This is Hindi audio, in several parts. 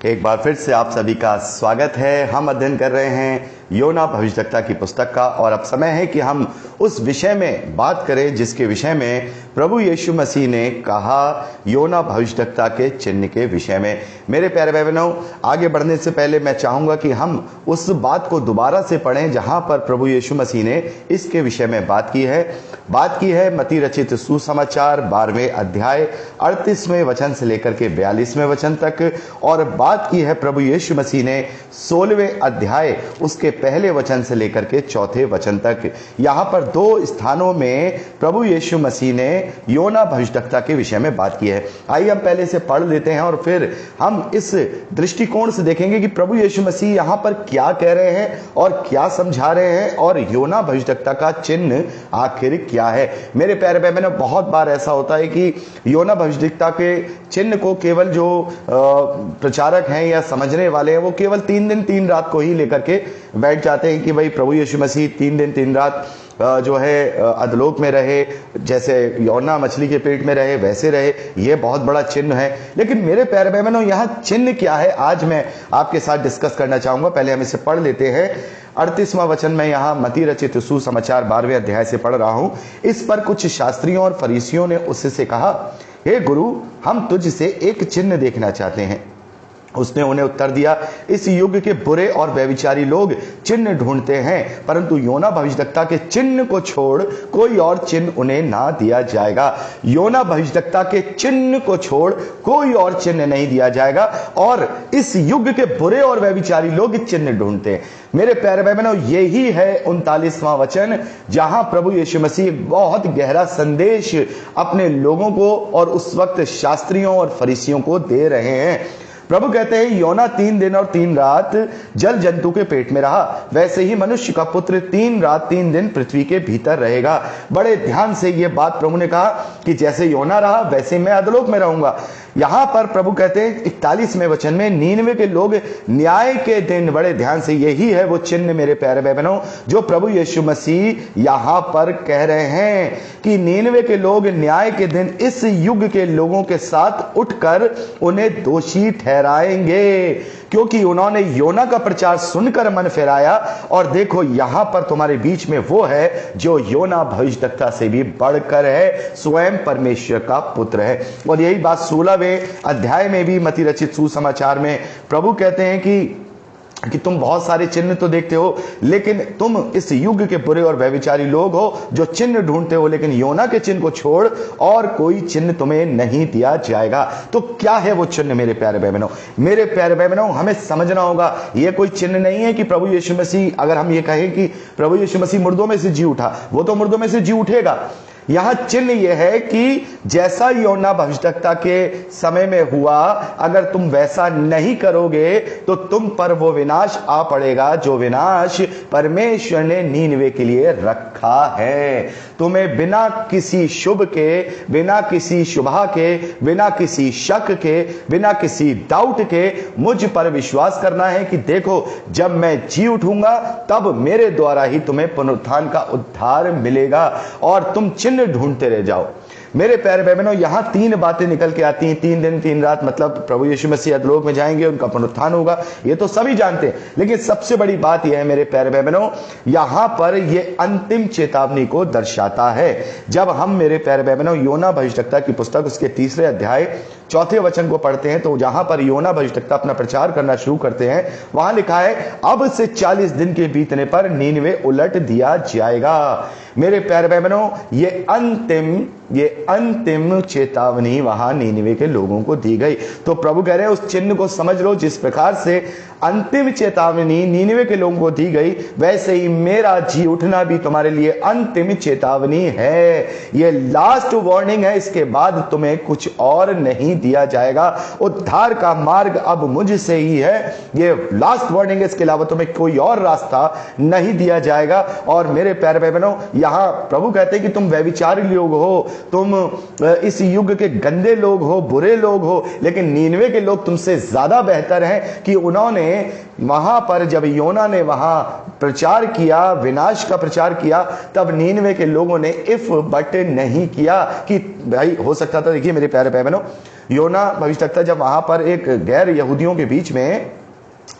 एक बार फिर से आप सभी का स्वागत है। हम अध्ययन कर रहे हैं योना भविष्यद्वक्ता की पुस्तक का, और अब समय है कि हम उस विषय में बात करें जिसके विषय में प्रभु यीशु मसीह ने कहा, योना भविष्यद्वक्ता के चिन्ह के विषय में। मेरे प्यारे भाई बहनों, आगे बढ़ने से पहले मैं चाहूंगा कि हम उस बात को दोबारा से पढ़ें जहां पर प्रभु यीशु मसीह ने इसके विषय में बात की है मत्ती रचित सुसमाचार 12वें अध्याय 38वें वचन से लेकर के 42वें वचन तक, और बात की है प्रभु यीशु मसीह ने 16वें अध्याय उसके पहले वचन से लेकर के 4थे वचन तक। यहां पर 2 स्थानों में प्रभु यीशु मसीह ने योना भविष्यद्वक्ता के विषय में बात की है। आइए हम पहले से पढ़ लेते हैं और फिर हम इस दृष्टिकोण से देखेंगे कि प्रभु यीशु मसीह यहां पर क्या कह रहे हैं और क्या समझा रहे हैं, और योना भविष्यद्वक्ता का चिन्ह आखिर क्या है। मेरे प्यारे भाई बहनों, बहुत बार ऐसा होता है कि योना भविष्यद्वक्ता के चिन्ह को केवल जो प्रचारक हैं या समझने वाले हैं वो केवल 3 दिन 3 रात को ही लेकर के बैठ जाते हैं कि भाई प्रभु यीशु मसीह 3 दिन 3 रात जो है अधलोक में रहे, जैसे योना मछली के पेट में रहे वैसे रहे। ये बहुत बड़ा चिन्ह है। लेकिन मेरे प्यारे भाई बहनों, यहाँ चिन्ह क्या है आज मैं आपके साथ डिस्कस करना चाहूंगा। पहले हम इसे पढ़ लेते हैं। 38वां वचन में यहाँ मत्ती रचित सुसमाचार 12वें अध्याय से पढ़ रहा हूं। इस पर कुछ शास्त्रियों और फरीसियों ने उससे कहा, हे गुरु, हम तुझसे एक चिन्ह देखना चाहते हैं। उसने उन्हें उत्तर दिया, इस युग के बुरे और व्यभिचारी लोग चिन्ह ढूंढते हैं, परंतु योना भविष्यद्वक्ता के चिन्ह को छोड़ कोई और चिन्ह उन्हें ना दिया जाएगा। योना भविष्यद्वक्ता के चिन्ह को छोड़ कोई और चिन्ह नहीं दिया जाएगा, और इस युग के बुरे और व्यभिचारी लोग चिन्ह ढूंढते हैं। मेरे प्यारे भाई बहनों, यही है 39वां वचन जहां प्रभु यीशु मसीह बहुत गहरा संदेश अपने लोगों को और उस वक्त शास्त्रियों और फरीसियों को दे रहे हैं। प्रभु कहते हैं, योना 3 दिन और 3 रात जल जंतु के पेट में रहा, वैसे ही मनुष्य का पुत्र 3 रात 3 दिन पृथ्वी के भीतर रहेगा। बड़े ध्यान से यह बात प्रभु ने कहा कि जैसे योना रहा वैसे मैं अधोलोक में रहूंगा। यहां पर प्रभु कहते हैं 41वें वचन में, नीनवे के लोग न्याय के दिन, बड़े ध्यान से, यही है वो चिन्ह मेरे प्यारे भाई बहनों जो प्रभु यीशु मसीह यहां पर कह रहे हैं कि नीनवे के लोग न्याय के दिन इस युग के लोगों के साथ उठकर उन्हें दोषी ठहराएंगे, क्योंकि उन्होंने योना का प्रचार सुनकर मन फिराया। और देखो, यहां पर तुम्हारे बीच में वो है जो योना भविष्यद्वक्ता से भी बढ़कर है, स्वयं परमेश्वर का पुत्र है। और यही बात 16वें अध्याय में भी मत्ती रचित सुसमाचार में प्रभु कहते हैं कि तुम बहुत सारे चिन्ह तो देखते हो, लेकिन तुम इस युग के बुरे और व्यभिचारी लोग हो जो चिन्ह ढूंढते हो, लेकिन योना के चिन्ह को छोड़ और कोई चिन्ह तुम्हें नहीं दिया जाएगा। तो क्या है वो चिन्ह मेरे प्यारे भाई बहनों? मेरे प्यारे भाई बहनों, हमें समझना होगा, ये कोई चिन्ह नहीं है कि प्रभु यीशु मसीह, अगर हम ये कहें कि प्रभु यीशु मसीह मुर्दों में से जी उठा, वो तो मुर्दों में से जी उठेगा। यहां चिन्ह यह है कि जैसा योना भविष्यद्वक्ता के समय में हुआ, अगर तुम वैसा नहीं करोगे तो तुम पर वो विनाश आ पड़ेगा जो विनाश परमेश्वर ने नीनवे के लिए रखा है। तुम्हें बिना किसी शुभ के, बिना किसी शुभा के, बिना किसी शक के, बिना किसी डाउट के मुझ पर विश्वास करना है कि देखो, जब मैं जी उठूंगा तब मेरे द्वारा ही तुम्हें पुनरुत्थान का उद्धार मिलेगा, और तुम चिन्ह ढूंढते रह जाओ। मेरे प्यारे भाई बहनों, यहां 3 बातें निकल के आती हैं। 3 दिन 3 रात मतलब प्रभु यीशु मसीह अधोलोक में जाएंगे, उनका पुनरुत्थान होगा, ये तो सभी जानते हैं। लेकिन सबसे बड़ी बात यह है मेरे प्यारे भाई बहनों, यहां पर यह अंतिम चेतावनी को दर्शाता है। जब हम मेरे प्यारे भाई बहनों योना भविष्यद्वक्ता की पुस्तक उसके 3रे अध्याय 4थे वचन को पढ़ते हैं, तो जहां पर योना भविष्यद्वक्ता अपना प्रचार करना शुरू करते हैं, वहां लिखा है, अब से 40 दिन के बीतने पर नीनवे उलट दिया जाएगा। मेरे प्यारे भाई बहनों, ये अंतिम चेतावनी वहां नीनवे के लोगों को दी गई। तो प्रभु कह रहे हैं, उस चिन्ह को समझ लो। जिस प्रकार से अंतिम चेतावनी नीनवे के लोगों को दी गई, वैसे ही मेरा जी उठना भी तुम्हारे लिए अंतिम चेतावनी है। ये लास्ट वार्निंग है, इसके बाद तुम्हें कुछ और नहीं दिया जाएगा। उद्धार का मार्ग अब मुझसे ही है, ये लास्ट वार्निंग है, इसके अलावा तुम्हें कोई और रास्ता नहीं दिया जाएगा। और मेरे प्यारे भाई बहनों, यहां प्रभु कहते हैं कि तुम व्यभिचारी लोग हो, तुम इस युग के गंदे लोग हो, बुरे लोग हो, लेकिन नीनवे के लोग तुमसे ज्यादा बेहतर हैं कि उन्होंने वहां पर जब योना ने वहां प्रचार किया, विनाश का प्रचार किया, तब नीनवे के लोगों ने इफ बट नहीं किया कि भाई हो सकता था। देखिए मेरे प्यारे भाई बहनों, योना भविष्यवक्ता जब वहां पर एक गैर यहूदियों के बीच में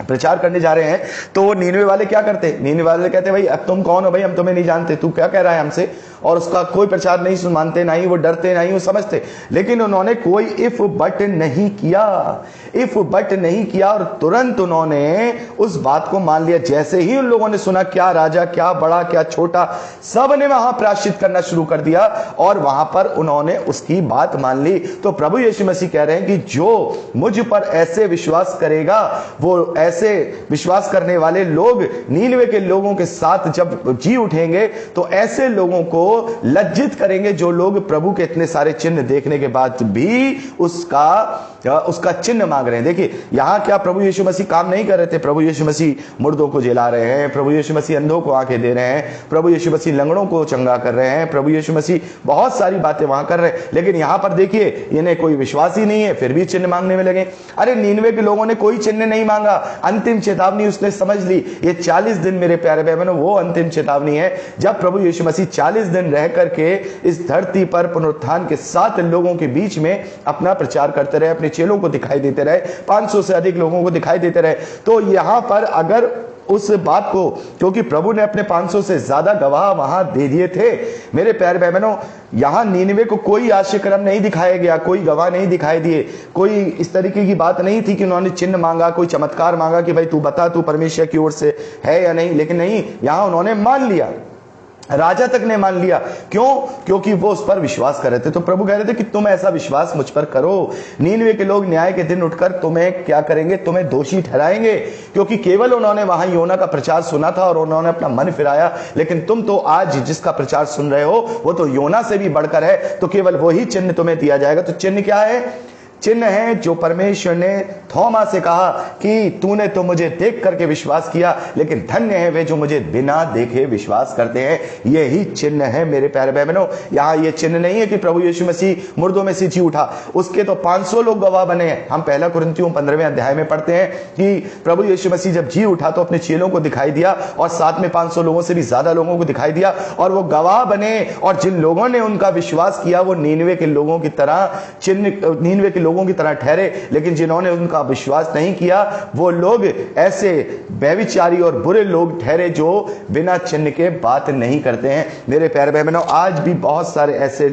प्रचार करने जा रहे हैं, तो वो नीनवे वाले क्या करते, नीनवे वाले कहते भाई अब तुम कौन हो, भाई हम तुम्हें नहीं जानते, तू क्या कह रहा है हमसे, और उसका कोई प्रचार नहीं मानते, ना ही वो डरते, ना ही वो समझते। लेकिन उन्होंने कोई इफ बट नहीं किया, इफ बट नहीं किया, और तुरंत उन्होंने उस बात को मान लिया। जैसे ही उन लोगों ने सुना, क्या राजा, क्या बड़ा, क्या छोटा, सब ने वहां प्रायश्चित करना शुरू कर दिया और वहां पर उन्होंने उसकी बात मान ली। तो प्रभु यीशु मसीह कह रहे हैं कि जो मुझ पर ऐसे विश्वास करेगा, वो ऐसे विश्वास करने वाले लोग नीनवे के लोगों के साथ जब जी उठेंगे, तो ऐसे लोगों को लज्जित करेंगे जो लोग प्रभु के इतने सारे चिन्ह देखने के बाद भी उसका चिन्ह मांग रहे हैं। देखिए यहां क्या प्रभु यीशु मसीह काम नहीं कर रहे थे। प्रभु यीशु मसीह मुर्दों को जिला रहे हैं, प्रभु यीशु मसीह अंधों को आंखें दे रहे हैं, प्रभु यीशु मसीह लंगड़ों को चंगा कर रहे हैं, प्रभु यीशु मसीह बहुत सारी बातें वहां कर रहे हैं। लेकिन यहां पर देखिए इन्हें कोई विश्वास ही नहीं है, फिर भी चिन्ह मांगने में लगे। अरे नीनवे के लोगों ने कोई चिन्ह नहीं मांगा, अंतिम चेतावनी उसने समझ ली। ये 40 दिन मेरे प्यारे भाई बहनों, वो अंतिम चेतावनी है जब प्रभु यीशु मसीह 40 दिन रह करके इस धरती पर पुनरुत्थान के साथ लोगों के बीच में अपना प्रचार करते रहे, अपने चेलों को दिखाई देते रहे, 500 से अधिक लोगों को दिखाई देते रहे। तो यहां पर अगर उस बात को, क्योंकि प्रभु ने अपने 500 से ज्यादा गवाह वहां दे दिए थे मेरे प्यारे भाई बहनों, यहां नीनवे को कोई आश्चर्यक्रम नहीं दिखाया गया, कोई गवाह नहीं दिखाई दिए, कोई इस तरीके की बात नहीं थी कि उन्होंने चिन्ह मांगा, कोई चमत्कार मांगा कि भाई तू बता तू परमेश्वर की ओर से है या नहीं। लेकिन नहीं, यहां उन्होंने मान लिया, राजा तक ने मान लिया। क्यों? क्योंकि वो उस पर विश्वास कर रहे थे। तो प्रभु कह रहे थे कि तुम ऐसा विश्वास मुझ पर करो। नीनवे के लोग न्याय के दिन उठकर तुम्हें क्या करेंगे, तुम्हें दोषी ठहराएंगे, क्योंकि केवल उन्होंने वहां योना का प्रचार सुना था और उन्होंने अपना मन फिराया। लेकिन तुम तो आज जिसका प्रचार सुन रहे हो वो तो योना से भी बढ़कर है, तो केवल वही चिन्ह तुम्हें दिया जाएगा। तो चिन्ह क्या है? चिन्ह है जो परमेश्वर ने थोमा से कहा कि तूने तो मुझे देख करके विश्वास किया, लेकिन धन्य है वे जो मुझे बिना देखे विश्वास करते हैं। यही चिन्ह है मेरे प्यारे भाई बहनों। यहाँ ये चिन्ह नहीं है कि प्रभु यीशु मसीह मुर्दों में से जी उठा, उसके तो 500 लोग गवाह बने हैं। हम पहला कुरिन्थियों 15वें अध्याय में पढ़ते हैं कि प्रभु यीशु मसीह जब जी उठा तो अपने चेलों को दिखाई दिया और साथ में 500 लोगों से भी ज्यादा लोगों को दिखाई दिया, और वो गवाह बने। और जिन लोगों ने उनका विश्वास किया वो नीनवे के लोगों की तरह नीनवे के लोगों की तरह ठहरे। लेकिन जिन्होंने उनका विश्वास नहीं किया वो लोग ऐसे व्यभिचारी और बुरे लोग ठहरे जो बिना चिन्ह के बात नहीं करते हैं। मेरे प्यारे भाई बहनों, आज भी बहुत सारे ऐसे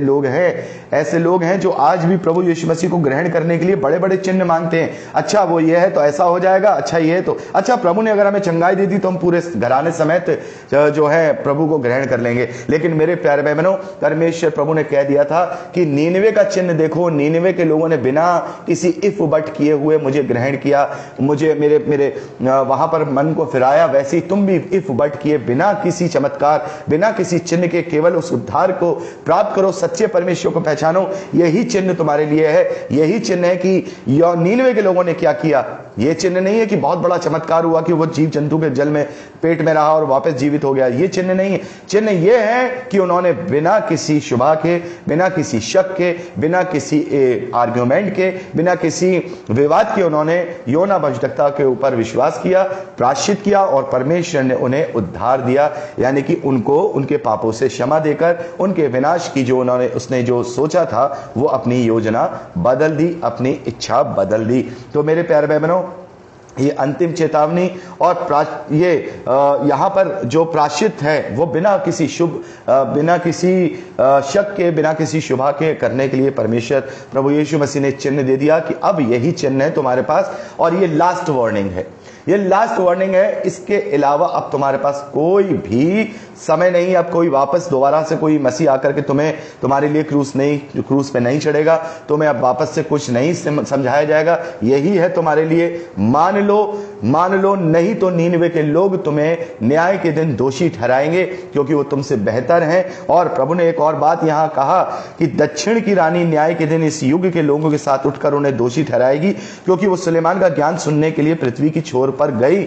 लोग हैं जो आज भी प्रभु यीशु मसीह को ग्रहण करने के लिए बड़े बड़े चिन्ह मांगते हैं। अच्छा वो ये है तो ऐसा हो जाएगा, अच्छा ये है तो अच्छा, प्रभु ने अगर हमें चंगाई दे दी तो हम पूरे घराने समेत जो है प्रभु को ग्रहण कर लेंगे। लेकिन मेरे प्यारे भाई बहनों, परमेश्वर प्रभु ने कह दिया था कि नीनवे का चिन्ह देखो, नीनवे के लोगों ने बिना किसी इफ बट किए हुए मुझे ग्रहण किया, मुझे मेरे वहां पर मन को फिराया। वैसे ही तुम भी इफ बट किए, बिना किसी चमत्कार, बिना किसी चिन्ह के केवल उस उद्धार को प्राप्त करो, सच्चे परमेश्वर को पहचानो। यही चिन्ह तुम्हारे लिए है। यही चिन्ह है कि नीनवे के लोगों ने क्या किया। यह चिन्ह नहीं है कि बहुत बड़ा चमत्कार हुआ कि वो जीव जंतु के जल में पेट में रहा और वापस जीवित हो गया। ये चिन्ह नहीं है। चिन्ह यह है कि उन्होंने बिना किसी शुभा के, बिना किसी शक के, बिना किसी आर्ग्यूमेंट के, बिना किसी विवाद के उन्होंने योना भविष्यवक्ता के ऊपर विश्वास किया, प्रायश्चित किया, और परमेश्वर ने उन्हें उद्धार दिया। यानी कि उनको उनके पापों से क्षमा देकर उनके विनाश की जो उसने जो सोचा था वो अपनी योजना बदल दी, अपनी इच्छा बदल दी। तो मेरे प्यारे भाई बहनों, ये अंतिम चेतावनी और ये यहाँ पर जो प्रायश्चित है वो बिना किसी बिना किसी शक के, बिना किसी शुभा के करने के लिए परमेश्वर प्रभु यीशु मसीह ने चिन्ह दे दिया कि अब यही चिन्ह है तुम्हारे पास। और ये लास्ट वार्निंग है, ये लास्ट वार्निंग है। इसके अलावा अब तुम्हारे पास कोई भी समय नहीं। अब कोई वापस दोबारा से कोई मसीह आकर के तुम्हारे लिए क्रूस पे नहीं चढ़ेगा, तुम्हें अब वापस से कुछ नहीं समझाया जाएगा। यही है तुम्हारे लिए, मान लो, नहीं तो नीनवे के लोग तुम्हें न्याय के दिन दोषी ठहराएंगे क्योंकि वो तुमसे बेहतर हैं। और प्रभु ने एक और बात यहां कहा कि दक्षिण की रानी न्याय के दिन इस युग के लोगों के साथ उठकर उन्हें दोषी ठहराएगी, क्योंकि वो सुलेमान का ज्ञान सुनने के लिए पृथ्वी की छोर पर गई।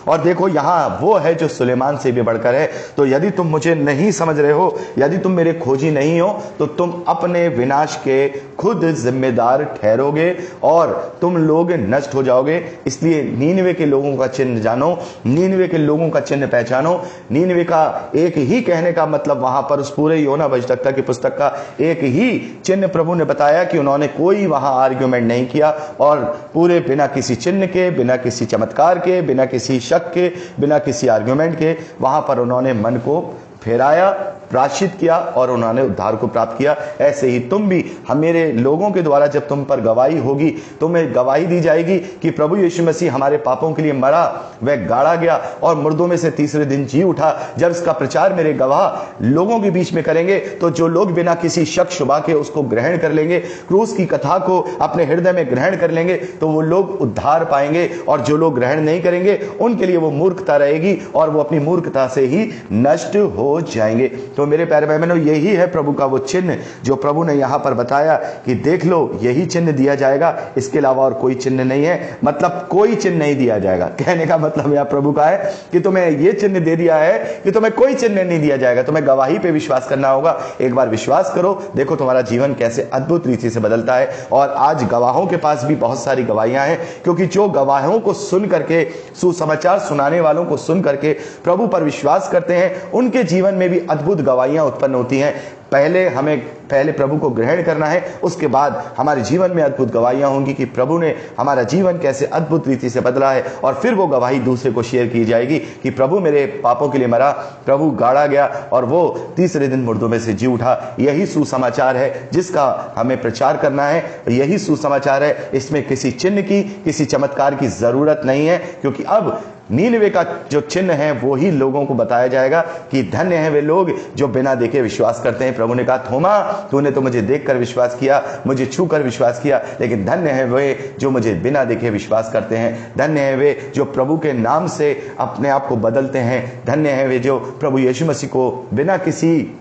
और देखो यहाँ वो है जो सुलेमान से भी बढ़कर है। तो यदि तुम मुझे नहीं समझ रहे हो, यदि तुम मेरे खोजी नहीं हो, तो तुम अपने विनाश के खुद जिम्मेदार ठहरोगे और तुम लोग नष्ट हो जाओगे। इसलिए नीनवे के लोगों का चिन्ह जानो, नीनवे के लोगों का चिन्ह पहचानो। नीनवे का एक ही कहने का मतलब, वहां पर उस पूरे योना भविष्यद्वक्ता की पुस्तक का एक ही चिन्ह प्रभु ने बताया कि उन्होंने कोई वहां आर्ग्यूमेंट नहीं किया और पूरे बिना किसी चिन्ह के, बिना किसी चमत्कार के, बिना किसी शक के, बिना किसी आर्ग्यूमेंट के वहां पर उन्होंने मन को फेराया, प्राश्चित किया और उन्होंने उद्धार को प्राप्त किया। ऐसे ही तुम भी मेरे लोगों के द्वारा जब तुम पर गवाही होगी, तुम्हें गवाही दी जाएगी कि प्रभु यीशु मसीह हमारे पापों के लिए मरा, वह गाड़ा गया और मुर्दों में से तीसरे दिन जी उठा। जब इसका प्रचार मेरे गवाह लोगों के बीच में करेंगे तो जो लोग बिना किसी शक शुबा के उसको ग्रहण कर लेंगे, क्रूस की कथा को अपने हृदय में ग्रहण कर लेंगे, तो वो लोग उद्धार पाएंगे। और जो लोग ग्रहण नहीं करेंगे उनके लिए वो मूर्खता रहेगी और वो अपनी मूर्खता से ही नष्ट हो जाएंगे। तो मेरे प्यारे भाई बहनों, यही है प्रभु का वो चिन्ह जो प्रभु ने यहां पर बताया कि देख लो, यही चिन्ह दिया जाएगा, इसके अलावा और कोई चिन्ह नहीं है। मतलब कोई चिन्ह नहीं दिया जाएगा। कहने का मतलब यह प्रभु का है कि तुम्हें यह चिन्ह दे दिया है कि तुम्हें कोई चिन्ह नहीं दिया जाएगा, तुम्हें गवाही पे विश्वास करना होगा। एक बार विश्वास करो, देखो तुम्हारा जीवन कैसे अद्भुत रीति से बदलता है। और आज गवाहों के पास भी बहुत सारी गवाहियां हैं, क्योंकि जो गवाहों को सुन करके, सुसमाचार सुनाने वालों को सुन करके प्रभु पर विश्वास करते हैं, उनके जीवन में भी अद्भुत गवाहियां उत्पन्न होती हैं। पहले प्रभु को ग्रहण करना है, उसके बाद हमारे जीवन में अद्भुत गवाहियां होंगी कि प्रभु ने हमारा जीवन कैसे अद्भुत रीति से बदला है। और फिर वो गवाही दूसरे को शेयर की जाएगी कि प्रभु मेरे पापों के लिए मरा, प्रभु गाड़ा गया और वो तीसरे दिन मुर्दों में से जी उठा। यही सुसमाचार है जिसका हमें प्रचार करना है, यही सुसमाचार है। इसमें किसी चिन्ह की, किसी चमत्कार की जरूरत नहीं है, क्योंकि अब नीनवे का जो चिन्ह है वो ही लोगों को बताया जाएगा कि धन्य हैं वे लोग जो बिना देखे विश्वास करते हैं। प्रभु ने कहा, थोमा तूने तो मुझे देखकर विश्वास किया, मुझे छूकर विश्वास किया, लेकिन धन्य हैं वे जो मुझे बिना देखे विश्वास करते हैं। धन्य हैं वे जो प्रभु के नाम से अपने आप को बदलते हैं। धन्य हैं वे जो प्रभु यीशु मसीह को बिना किसी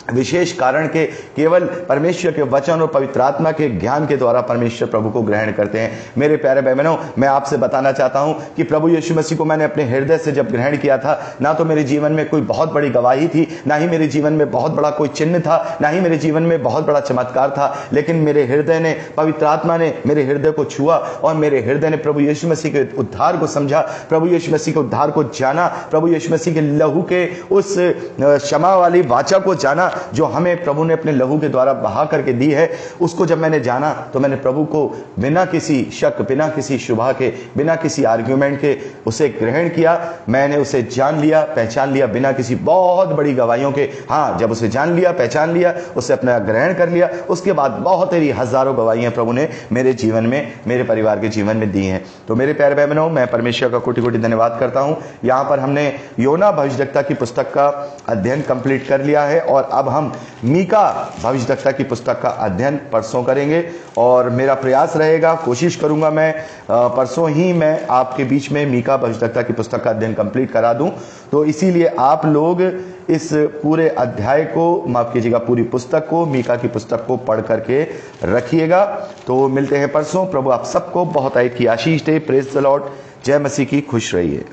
विशेष कारण के, केवल परमेश्वर के वचन और पवित्र आत्मा के ज्ञान के द्वारा परमेश्वर प्रभु को ग्रहण करते हैं। मेरे प्यारे भाई बहनों, मैं आपसे बताना चाहता हूं कि प्रभु यीशु मसीह को मैंने अपने हृदय से जब ग्रहण किया था, ना तो मेरे जीवन में कोई बहुत बड़ी गवाही थी, ना ही मेरे जीवन में बहुत बड़ा कोई चिन्ह था, ना ही मेरे जीवन में बहुत बड़ा चमत्कार था, लेकिन मेरे हृदय ने, पवित्र आत्मा ने मेरे हृदय को छुआ और मेरे हृदय ने प्रभु यीशु मसीह के उद्धार को समझा, प्रभु यीशु मसीह के उद्धार को जाना, प्रभु यीशु मसीह के लहू के उस क्षमा वाली वाचा को जाना जो हमें प्रभु ने अपने लहू के द्वारा बहा करके दी है। उसको जब मैंने जाना तो मैंने प्रभु को बिना किसी शक, बिना किसी शुभा के, बिना किसी आर्ग्यूमेंट के उसे ग्रहण किया। मैंने उसे जान लिया, पहचान लिया, बिना किसी बहुत बड़ी गवाहियों के। हाँ, जब उसे जान लिया, पहचान लिया, उसे अपना ग्रहण कर लिया, उसके बाद बहुत ही हजारों गवाहियां प्रभु ने मेरे जीवन में, मेरे परिवार के जीवन में दी हैं। तो मेरे प्यारे भाई बहनों, मैं परमेश्वर का कोटि कोटि धन्यवाद करता हूं। यहां पर हमने योना भविष्यद्वक्ता की पुस्तक का अध्ययन कंप्लीट कर लिया है और अब हम मीका भविष्यद्वक्ता की पुस्तक का अध्ययन परसों करेंगे। और मेरा प्रयास रहेगा, कोशिश करूंगा मैं परसों ही मैं आपके बीच में मीका भविष्यद्वक्ता की पुस्तक का अध्ययन कंप्लीट करा दूं। तो इसीलिए आप लोग इस पूरे अध्याय को, माफ कीजिएगा, पूरी पुस्तक को, मीका की पुस्तक को पढ़ करके रखिएगा। तो मिलते हैं परसों। प्रभु आप सबको बहुत की आशीष दे। Praise the Lord. जय मसीह की। खुश रहिए।